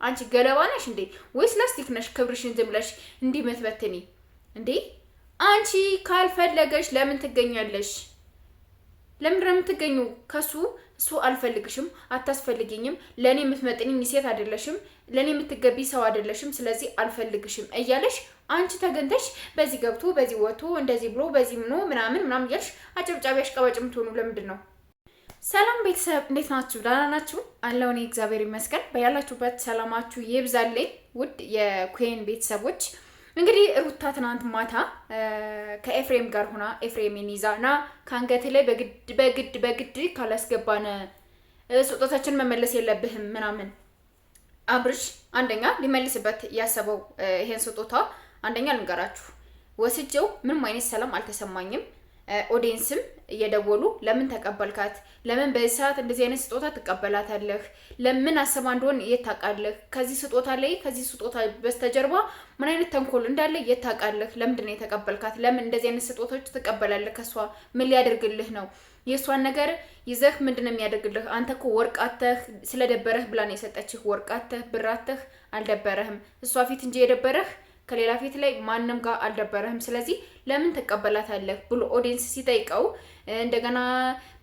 አንቺ ገለባ ነሽ እንዴ ወይስ ላስቲክ ነሽ? ክብርሽን ዝም ብለሽ እንዲህ መትበትኒ እንዴ? አንቺ ካልፈለገሽ ለምን ትገኛለሽ? ለምን የምትገኙ? ከሱ እሱ አልፈልግሽም፣ አታስፈልጊኝም፣ ለኔ የምትመጥኝ ሴት አይደለሽም፣ ለኔ የምትገቢ ሰው አይደለሽም፣ ስለዚህ አልፈልግሽም እያለሽ አንቺ ተገንተሽ በዚህ ገብቶ በዚህ ወጥቶ እንደዚህ ብሎ በዚህ ምናምን እያልሽ አጨብጫቢ አሽቃባጭ የምትሆኑ ለምንድን ነው? ሰላም ቤተሰብ እንዴት ናችሁ? ደህና ናችሁ? አለሁ እኔ እግዚአብሔር ይመስገን። በያላችሁበት ሰላማችሁ ይብዛልኝ። ውድ የኩዌን ቤተሰቦች እንግዲህ ሩታ ትናንት ማታ ከኤፍሬም ጋር ሆና ኤፍሬምን ይዛና ከአንገት ላይ በግድ ካላስገባን ስጦታችን መመለስ የለብህም ምናምን አብርሽ አንደኛ ሊመልስበት ያሰበው ይሄን ስጦታ አንደኛ ልንገራችሁ፣ ወስጄው ምንም አይነት ሰላም አልተሰማኝም። ኦዲየንስም እየደወሉ ለምን ተቀበልካት? ለምን በዚህ ሰዓት እንደዚህ አይነት ስጦታ ትቀበላታለህ? ለምን አሰባ እንደሆነ የታውቃለህ? ከዚህ ስጦታ በስተጀርባ ምን አይነት ተንኮል እንዳለ የታውቃለህ? ለምንድን ነው የተቀበልካት? ለምን እንደዚህ አይነት ስጦታዎች ትቀበላለህ? ከሷ ምን ሊያደርግልህ ነው? የሷን ነገር ይዘህ ምንድነው የሚያደርግልህ? አንተ እኮ ወርቃተህ ስለደበረህ ብላ ነው የሰጠችህ። ወርቃተህ ብራተህ አልደበረህም። እሷ ፊት እንጂ የደበረህ ከሌላ ፊት ላይ ማንም ጋር አልደበረህም። ስለዚህ ለምን ትቀበላታለህ ብሎ ኦዲየንስ ሲጠይቀው እንደገና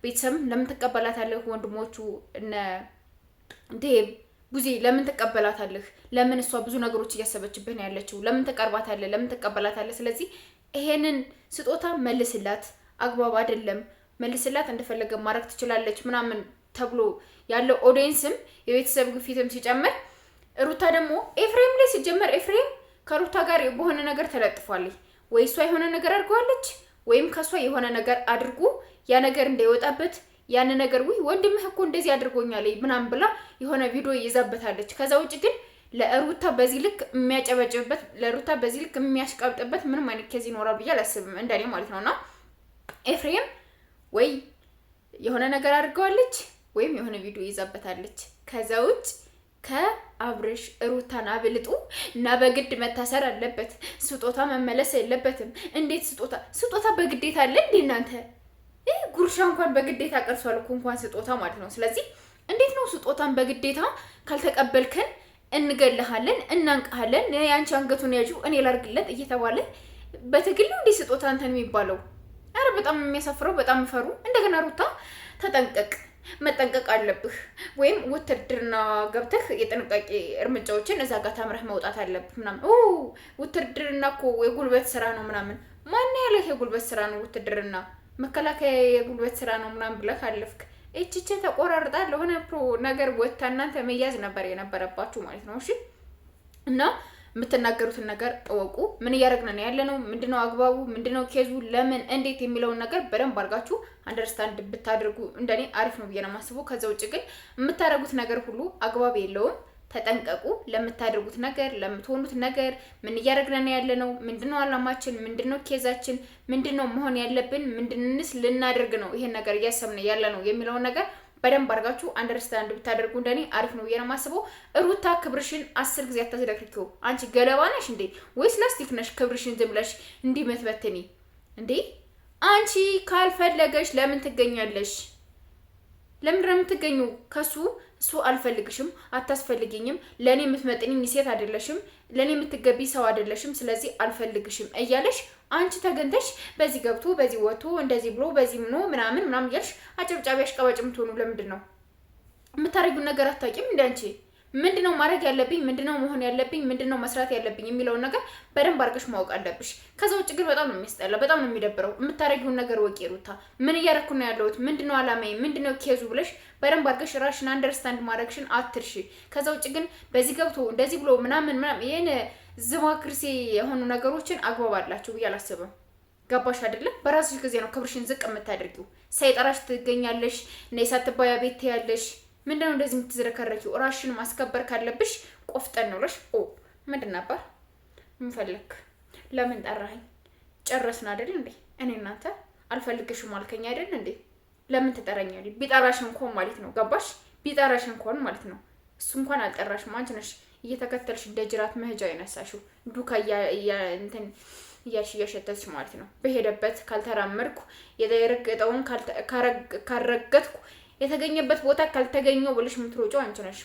ቤተሰብ ለምን ትቀበላታለህ? ወንድሞቹ እነ ዴብ ቡዚ ለምን ትቀበላታለህ? ለምን እሷ ብዙ ነገሮች እያሰበችብህ ነው ያለችው? ለምን ትቀርባታለህ? ለምን ትቀበላታለህ? ስለዚህ ይሄንን ስጦታ መልስላት፣ አግባብ አይደለም፣ መልስላት፣ እንደፈለገ ማድረግ ትችላለች ምናምን ተብሎ ያለው ኦዲየንስም የቤተሰብ ግፊትም ሲጨምር ሩታ ደግሞ ኤፍሬም ላይ ሲጀመር ኤፍሬም ከሩታ ጋር በሆነ ነገር ተለጥፏለች። ወይ እሷ የሆነ ነገር አድርገዋለች ወይም ከሷ የሆነ ነገር አድርጉ ያ ነገር እንዳይወጣበት ያን ነገር ወንድምህ እኮ እንደዚህ አድርጎኛል ምናምን ብላ የሆነ ቪዲዮ ይዛበታለች። ከዛ ውጭ ግን ለሩታ በዚህ ልክ የሚያጨበጭብበት ለሩታ በዚህ ልክ የሚያሽቃብጥበት ምንም አይነት ኬዝ ይኖራል ብዬ አላስብም፣ እንደኔ ማለት ነውና ኤፍሬም ወይ የሆነ ነገር አድርገዋለች ወይም የሆነ ቪዲዮ ይዛበታለች። ከዛ ውጭ ከአብርሽ ሩታን አብልጡ እና በግድ መታሰር አለበት። ስጦታ መመለስ የለበትም። እንዴት ስጦታ በግዴታ አለ እንዴ እናንተ? ጉርሻ እንኳን በግዴታ ቀርሷል እኮ እንኳን ስጦታ ማለት ነው። ስለዚህ እንዴት ነው ስጦታን በግዴታ ካልተቀበልከን እንገልሃለን፣ እናንቀሃለን፣ ያንቺ አንገቱን ያዡ እኔ ላርግለት እየተባለ በትግል ነው እንዴ ስጦታ እንትን የሚባለው? አረ በጣም የሚያሳፍረው፣ በጣም ፈሩ። እንደገና ሩታ ተጠንቀቅ፣ መጠንቀቅ አለብህ፣ ወይም ውትድርና ገብተህ የጥንቃቄ እርምጃዎችን እዛ ጋር ተምረህ መውጣት አለብህ ምናምን። ውትድርና እኮ የጉልበት ስራ ነው ምናምን። ማን ያለህ የጉልበት ስራ ነው ውትድርና? መከላከያ የጉልበት ስራ ነው ምናምን ብለህ አለፍክ። እቺቼ ተቆራርጣ ለሆነ ነገር ወጥታ እናንተ መያዝ ነበር የነበረባችሁ ማለት ነው። እሺ እና የምትናገሩትን ነገር እወቁ። ምን እያደረግን ነው ያለነው? ምንድነው አግባቡ? ምንድነው ኬዙ? ለምን እንዴት የሚለውን ነገር በደንብ አድርጋችሁ አንደርስታንድ ብታደርጉ እንደኔ አሪፍ ነው ብዬ ነው የማስበው። ከዛ ውጭ ግን የምታደርጉት ነገር ሁሉ አግባብ የለውም። ተጠንቀቁ። ለምታደርጉት ነገር፣ ለምትሆኑት ነገር ምን እያደረግን ነው ያለነው? ምንድነው አላማችን? ምንድነው ኬዛችን? ምንድነው መሆን ያለብን? ምንድንስ ልናደርግ ነው ይሄን ነገር እያሰብን ያለነው የሚለውን ነገር በደንብ አድርጋችሁ አንደርስታንድ ብታደርጉ እንደኔ አሪፍ ነው ብዬ ነው የማስበው። ሩታ ክብርሽን 10 ጊዜ አታስደክሪው። አንቺ ገለባ ነሽ እንዴ ወይስ ላስቲክ ነሽ? ክብርሽን ዝም ብለሽ እንዲህ መትበትኒ እንዴ? አንቺ ካልፈለገሽ ለምን ትገኛለሽ? ለምን የምትገኙ? ከሱ እሱ አልፈልግሽም፣ አታስፈልጊኝም፣ ለኔ የምትመጥኝ ሴት አይደለሽም፣ ለኔ የምትገቢ ሰው አይደለሽም፣ ስለዚህ አልፈልግሽም እያለሽ አንቺ ተገንተሽ በዚህ ገብቶ በዚህ ወጥቶ እንደዚህ ብሎ በዚህ ምናምን እያልሽ አጨብጫቢ አሽቃባጭ የምትሆኑ ለምንድን ነው? የምታረጊው ነገር አታውቂም እንደ አንቺ? ምንድነው ማድረግ ያለብኝ? ምንድነው መሆን ያለብኝ? ምንድነው መስራት ያለብኝ የሚለውን ነገር በደንብ አድርገሽ ማወቅ አለብሽ። ከዛ ውጭ ግን በጣም ነው የሚያስጠላ፣ በጣም ነው የሚደብረው። የምታረጊውን ነገር ወቂ ሩታ። ምን እያደረኩ ነው ያለሁት? ምንድነው አላማዬ? ምንድነው ኬዙ ብለሽ በደንብ አድርገሽ ራስሽን አንደርስታንድ ማድረግሽን አትርሺ። ከዛ ውጭ ግን በዚህ ገብቶ እንደዚህ ብሎ ምናምን ይሄን ዝማክርሴ የሆኑ ነገሮችን አግባብ አላችሁ ብዬ አላስብም። ገባሽ አይደለም? በራስሽ ጊዜ ነው ክብርሽን ዝቅ የምታደርጊው። ሳይጠራሽ ትገኛለሽ እና ሳትባያ ቤት ያለሽ ምንድነው እንደዚህ የምትዝረከረኪው? ራስሽን ማስከበር ካለብሽ ቆፍጠን ነው ብለሽ ምንድን ነበር ምን ፈለክ? ለምን ጠራኸኝ? ጨረስን አይደል እንዴ? እኔ እናንተ አልፈልግሽም አልከኝ አይደል እንዴ? ለምን ትጠራኛለሽ? ቢጠራሽ እንኳን ማለት ነው። ገባሽ? ቢጠራሽ እንኳን ማለት ነው። እሱ እንኳን አልጠራሽም። አንቺ ነሽ እየተከተልሽ እንደ ጅራት መሄጃ የነሳሽው ዱካ እንትን እያልሽ እያሸተትሽ ማለት ነው። በሄደበት ካልተራመድኩ የረገጠውን ካረገጥኩ የተገኘበት ቦታ ካልተገኘው ብለሽ የምትሮጪው አንቺ ነሽ።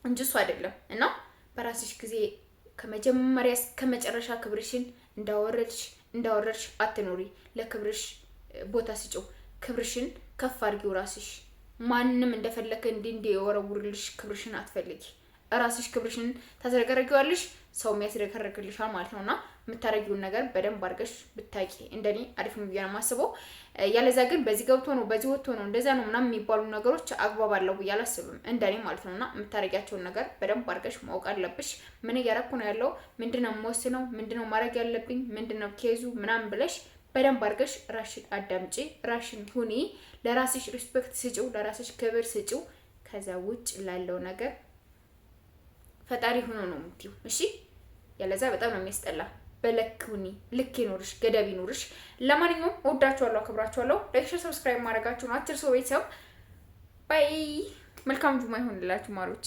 እንጂ እሱ አይደለም። እና በራስሽ ጊዜ ከመጀመሪያ እስከ መጨረሻ ክብርሽን እንዳወረድሽ አትኖሪ። ለክብርሽ ቦታ ስጪው። ክብርሽን ከፍ አድርጊው። ራስሽ ማንም እንደፈለከ እንዲወረውርልሽ ክብርሽን አትፈልጊ። ራስሽ ክብርሽን ታዝረከረኪዋለሽ፣ ሰው የሚያስረከረክልሻል ማለት ነውና የምታረጊውን ነገር በደንብ አድርገሽ ብታቂ እንደኔ አሪፍ ነው ብዬ ነው የማስበው። ያለዛ ግን በዚህ ገብቶ ነው በዚህ ወጥቶ ነው እንደዛ ነው ምናምን የሚባሉ ነገሮች አግባብ አለው ብዬ አላስብም፣ እንደኔ ማለት ነውና የምታረጊያቸውን ነገር በደንብ አድርገሽ ማወቅ አለብሽ። ምን እያረኩ ነው ያለው፣ ምንድነው የምወስነው፣ ምንድነው ማድረግ ያለብኝ፣ ምንድነው ኬዙ ምናምን ብለሽ በደንብ አድርገሽ ራሽን አዳምጪ፣ ራሽን ሁኒ፣ ለራስሽ ሪስፔክት ስጪው፣ ለራስሽ ክብር ስጪው። ከዛ ውጭ ላለው ነገር ፈጣሪ ሆኖ ነው የምትይው። እሺ ያለዛ በጣም ነው የሚያስጠላ። በለክውኒ ልክ ይኖርሽ፣ ገደብ ይኖርሽ። ለማንኛውም ወዳችኋለሁ፣ አክብራችኋለሁ። ላይክ፣ ሼር፣ ሰብስክራይብ ማድረጋችሁን አትርሱ ቤተሰብ። ባይ። መልካም ጁማ ይሁንላችሁ ማሮች።